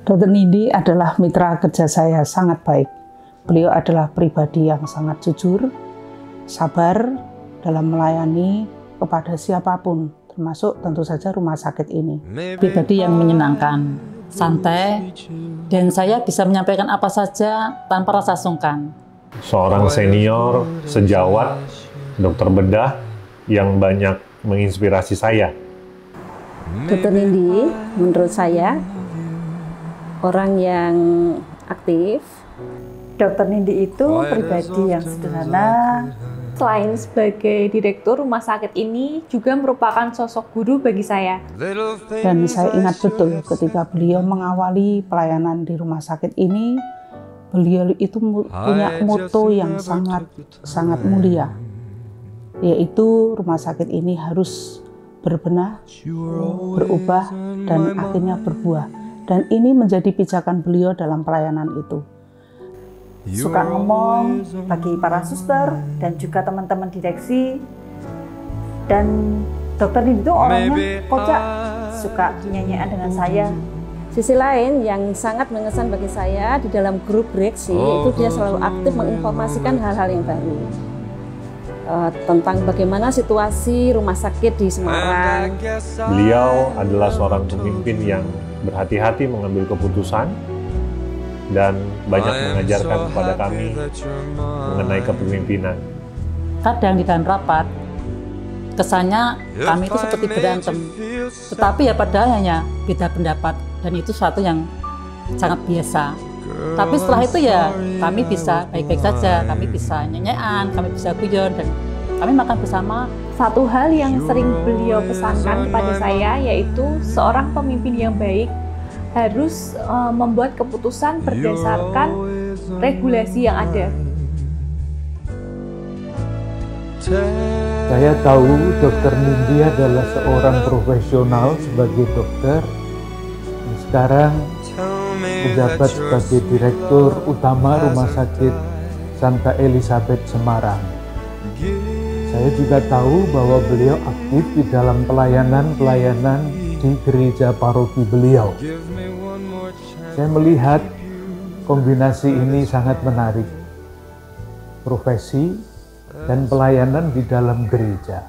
Dr. Nindi adalah mitra kerja saya sangat baik. Beliau adalah pribadi yang sangat jujur, sabar dalam melayani kepada siapapun, termasuk tentu saja rumah sakit ini. Pribadi yang menyenangkan, santai, dan saya bisa menyampaikan apa saja tanpa rasa sungkan. Seorang senior, sejawat, dokter bedah yang banyak menginspirasi saya. Dr. Nindi, menurut saya, orang yang aktif. Dr. Nindi itu pribadi yang sederhana. Selain sebagai direktur rumah sakit ini, juga merupakan sosok guru bagi saya. Dan saya ingat betul ketika beliau mengawali pelayanan di rumah sakit ini, beliau itu punya moto yang sangat mulia, yaitu rumah sakit ini harus berbenah, berubah, dan akhirnya berbuah. Dan ini menjadi pijakan beliau dalam pelayanan itu. Suka ngomong bagi para suster dan juga teman-teman direksi. Dan Dr. Nindi itu orangnya kocak, suka nyanyian dengan saya. Sisi lain yang sangat mengesan bagi saya di dalam grup direksi, itu dia selalu aktif menginformasikan hal-hal yang baru. Tentang bagaimana situasi rumah sakit di Semarang. Beliau adalah seorang pemimpin yang berhati-hati mengambil keputusan dan banyak mengajarkan kepada kami mengenai kepemimpinan. Kadang di dalam rapat, kesannya kami itu seperti berantem, tetapi ya padahal beda pendapat, dan itu suatu yang sangat biasa. Tapi setelah itu ya kami bisa baik-baik saja, kami bisa nyanyian, kami bisa guyon, dan kami makan bersama. Satu hal yang sering beliau pesankan kepada saya yaitu seorang pemimpin yang baik harus membuat keputusan berdasarkan regulasi yang ada. Saya tahu Dr. Nindi adalah seorang profesional sebagai dokter. Sekarang menjabat sebagai Direktur Utama Rumah Sakit Santa Elizabeth Semarang. Saya juga tahu bahwa beliau aktif di dalam pelayanan di gereja paroki beliau. Saya melihat kombinasi ini sangat menarik. Profesi dan pelayanan di dalam gereja.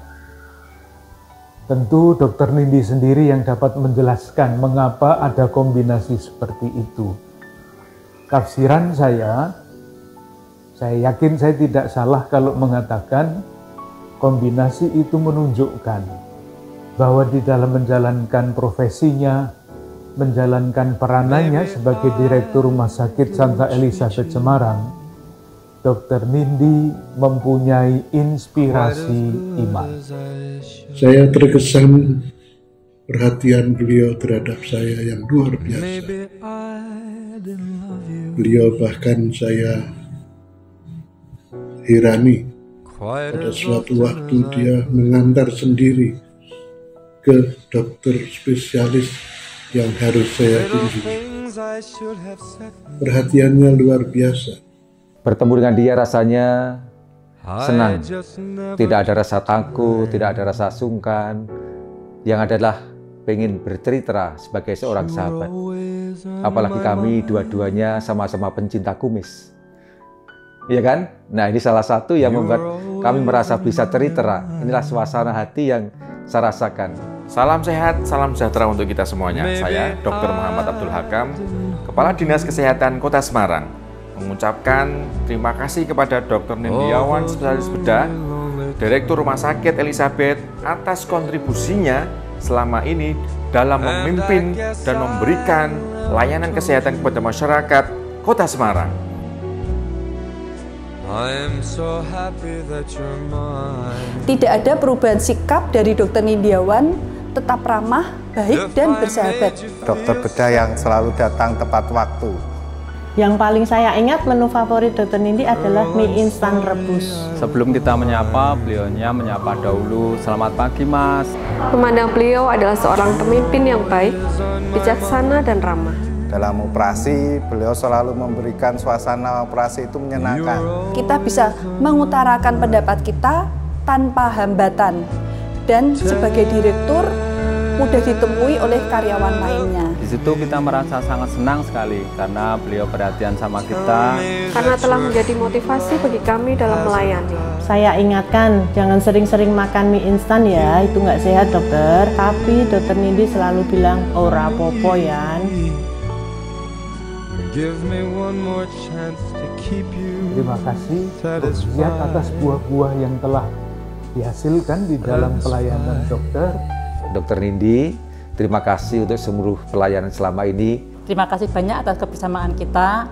Tentu Dr. Nindi sendiri yang dapat menjelaskan mengapa ada kombinasi seperti itu. Tafsiran saya yakin saya tidak salah kalau mengatakan kombinasi itu menunjukkan bahwa di dalam menjalankan profesinya, menjalankan peranannya sebagai Direktur Rumah Sakit Santa Elizabeth Semarang, Dr. Nindi mempunyai inspirasi iman. Saya terkesan perhatian beliau terhadap saya yang luar biasa. Beliau bahkan saya hirani. Pada suatu waktu dia mengantar sendiri ke dokter spesialis yang harus saya kunjungi. Perhatiannya luar biasa. Bertemu dengan dia rasanya senang. Tidak ada rasa takut, tidak ada rasa sungkan. Yang adalah pengen bercerita sebagai seorang sahabat. Apalagi kami dua-duanya sama-sama pencinta kumis. Iya kan? Nah, ini salah satu yang membuat kami merasa bisa cerita. Inilah suasana hati yang saya rasakan. Salam sehat, salam sejahtera untuk kita semuanya. Saya Dr. Muhammad Abdul Hakam, Kepala Dinas Kesehatan Kota Semarang, mengucapkan terima kasih kepada Dr. Nindiawan, spesialis bedah, Direktur Rumah Sakit Elizabeth, atas kontribusinya selama ini dalam memimpin dan memberikan layanan kesehatan kepada masyarakat Kota Semarang. Tidak ada perubahan sikap dari Dr. Nindiawan, tetap ramah, baik, dan bersahabat. Dokter bedah yang selalu datang tepat waktu. Yang paling saya ingat menu favorit Dr. Nindi adalah mie instan rebus. Sebelum kita menyapa, beliaunya menyapa dahulu. Selamat pagi, Mas. Memandang beliau adalah seorang pemimpin yang baik, bijaksana, dan ramah. Dalam operasi, beliau selalu memberikan suasana operasi itu menyenangkan. Kita bisa mengutarakan pendapat kita tanpa hambatan. Dan sebagai direktur, mudah ditemui oleh karyawan lainnya. situ kita merasa sangat senang sekali karena beliau perhatian sama kita. Karena telah menjadi motivasi bagi kami dalam melayani. Saya ingatkan, jangan sering-sering makan mie instan ya, itu nggak sehat dokter. Tapi dokter Nindi selalu bilang, ora popo ya. Terima kasih lihat atas buah-buah yang telah dihasilkan di dalam pelayanan dokter. Dokter Nindi, terima kasih untuk seluruh pelayanan selama ini. Terima kasih banyak atas kebersamaan kita.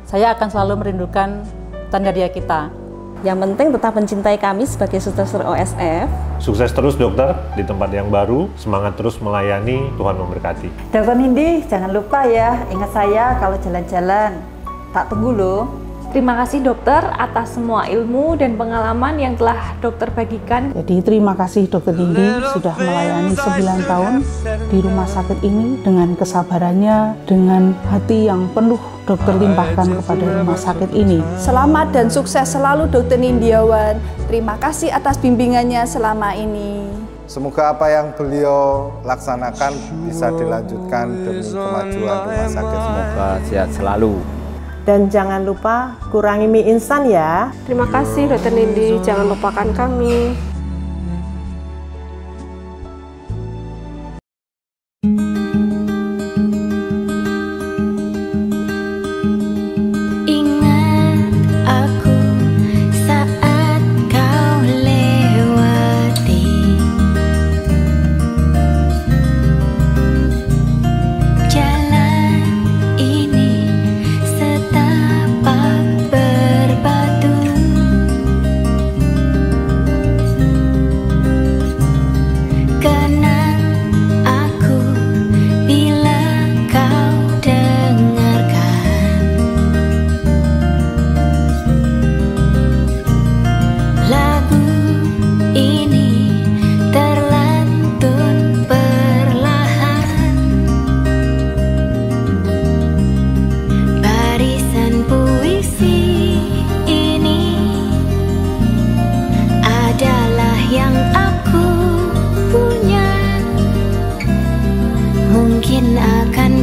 Saya akan selalu merindukan tanda dia kita. Yang penting tetap mencintai kami sebagai suster OSF. Sukses terus dokter di tempat yang baru, semangat terus melayani, Tuhan memberkati. Dokter Nindi, jangan lupa ya, ingat saya kalau jalan-jalan. Tak tunggu loh. Terima kasih dokter atas semua ilmu dan pengalaman yang telah dokter bagikan. Jadi terima kasih dokter Nindi sudah melayani 9 tahun di rumah sakit ini dengan kesabarannya, dengan hati yang penuh dokter limpahkan kepada rumah sakit ini. Selamat dan sukses selalu Dokter Nindiawan. Terima kasih atas bimbingannya selama ini. Semoga apa yang beliau laksanakan bisa dilanjutkan demi kemajuan rumah sakit. Semoga sehat selalu. Dan jangan lupa kurangi mie instan ya. Terima kasih Dokter Nindi, jangan lupakan kami. Mungkin akan